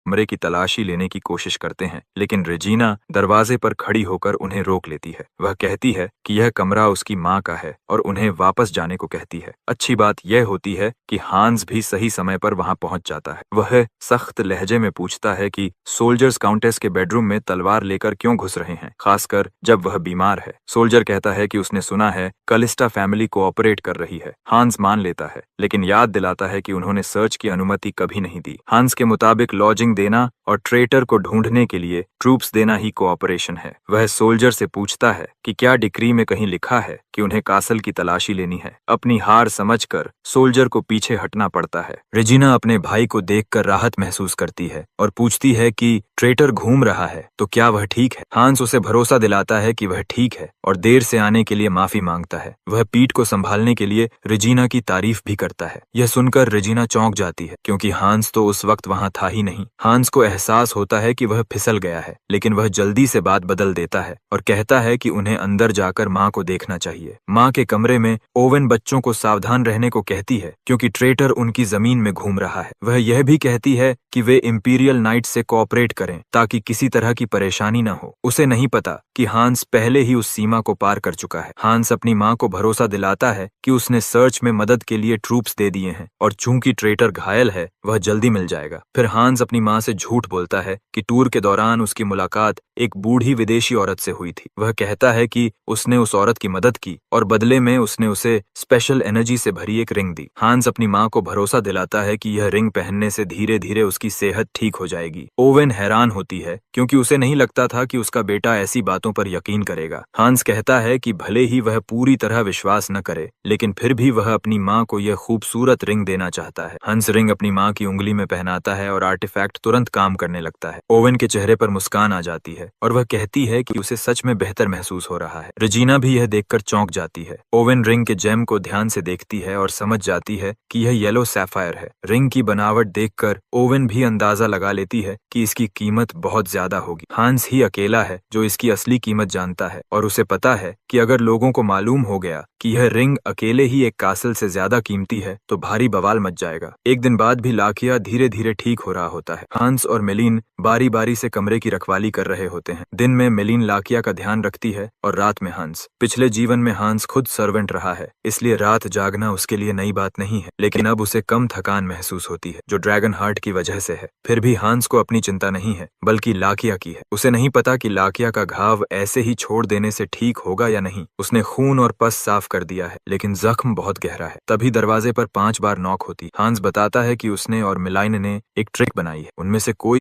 कमरे की तलाशी लेने की कोशिश करते हैं, लेकिन रेजिना दरवाजे पर खड़ी होकर उन्हें रोक लेती है। वह कहती है कि यह कमरा उसकी माँ का है और उन्हें वापस जाने को कहती है। अच्छी बात यह होती है कि हांस भी सही समय पर वहां पहुंच जाता है। वह सख्त लहजे में पूछता है कि सोल्जर्स काउंटेस के बेडरूम में तलवार लेकर क्यों घुस रहे हैं, खासकर जब वह बीमार है। सोल्जर कहता है कि उसने सुना है कलिस्टा फैमिली कोऑपरेट कर रही है। हांस मान लेता है, लेकिन याद दिलाता है कि उन्होंने सर्च की अनुमति कभी नहीं दी। हांस के मुताबिक लॉजिंग देना और ट्रेटर को ढूंढने के लिए ट्रूप्स देना ही कोऑपरेशन है। वह सोल्जर से पूछता है कि क्या डिक्री में कहीं लिखा है कि उन्हें कासल की तलाशी लेनी है। अपनी हार समझकर सोल्जर को पीछे हटना पड़ता है। रेजिना अपने भाई को देखकर राहत महसूस करती है और पूछती है कि ट्रेटर घूम रहा है तो क्या वह ठीक है। हांस उसे भरोसा दिलाता है कि वह ठीक है और देर से आने के लिए माफी मांगता है। वह पीठ को संभालने के लिए रेजिना की तारीफ भी करता है। यह सुनकर रेजिना चौंक जाती है, क्योंकि हांस तो उस वक्त वहां था ही नहीं। हांस को एहसास होता है कि वह फिसल गया है, लेकिन वह जल्दी से बात बदल देता है और कहता है कि उन्हें अंदर जाकर माँ को देखना चाहिए। माँ के कमरे में ओवेन बच्चों को सावधान रहने को कहती है, क्योंकि ट्रेटर उनकी जमीन में घूम रहा है। वह यह भी कहती है कि वे इंपीरियल नाइट से कोऑपरेट करें ताकि किसी तरह की परेशानी न हो। उसे नहीं पता कि हांस पहले ही उस सीमा को पार कर चुका है। हांस अपनी माँ को भरोसा दिलाता है कि उसने सर्च में मदद के लिए ट्रूप्स दे दिए हैं और चूंकि ट्रेटर घायल है वह जल्दी मिल जाएगा। फिर हांस अपनी माँ से झूठ बोलता है कि टूर के दौरान उसकी मुलाकात एक बूढ़ी विदेशी औरत से हुई थी। वह कहता है कि उसने उस औरत की मदद की और बदले में उसने उसे स्पेशल एनर्जी से भरी एक रिंग दी। हांस अपनी माँ को भरोसा दिलाता है कि यह रिंग पहनने से धीरे धीरे उसकी सेहत ठीक हो जाएगी। ओवेन हैरान होती है, क्योंकि उसे नहीं लगता था कि उसका बेटा ऐसी बातों पर यकीन करेगा। हांस कहता है कि भले ही वह पूरी तरह विश्वास न करे, लेकिन फिर भी वह अपनी माँ को यह खूबसूरत रिंग देना चाहता है। हंस रिंग अपनी माँ की उंगली में पहनाता है और आर्टिफैक्ट तुरंत काम करने लगता है। ओवेन के चेहरे पर मुस्कान आ जाती है और वह कहती है कि उसे सच में बेहतर महसूस हो रहा है। रेजिना भी यह देखकर चौंक जाती है। ओवेन रिंग के जेम को ध्यान से देखती है और समझ जाती है कि यह येलो सैफायर है। रिंग की बनावट देखकर ओवेन भी अंदाजा लगा लेती है कि इसकी कीमत बहुत ज्यादा होगी। हांस ही अकेला है जो इसकी असली कीमत जानता है और उसे पता है कि अगर लोगों को मालूम हो गया कि यह रिंग अकेले ही एक कासल से ज्यादा कीमती है तो भारी बवाल मच जाएगा। एक दिन बाद भी लाकिया धीरे धीरे ठीक हो रहा होता है। हांस और मेलिन बारी बारी से कमरे की रखवाली कर रहे होते हैं। दिन में मेलिन लाकिया का ध्यान रखती है और रात में हांस। पिछले जीवन में हांस खुद सर्वेंट रहा है, इसलिए रात जागना उसके लिए नई बात नहीं है, लेकिन अब उसे कम थकान महसूस होती है, जो ड्रैगन हार्ट की वजह से है। फिर भी हांस को अपनी चिंता नहीं है, बल्कि लाकिया की है। उसे नहीं पता कि लाकिया का घाव ऐसे ही छोड़ देने से ठीक होगा या नहीं। उसने खून और पस साफ कर दिया है, लेकिन जख्म बहुत गहरा है। तभी दरवाजे पर 5 बार नॉक होती। हांस बताता है कि उसने और मिलाइन ने एक ट्रिक बनाई है। उनमें से कोई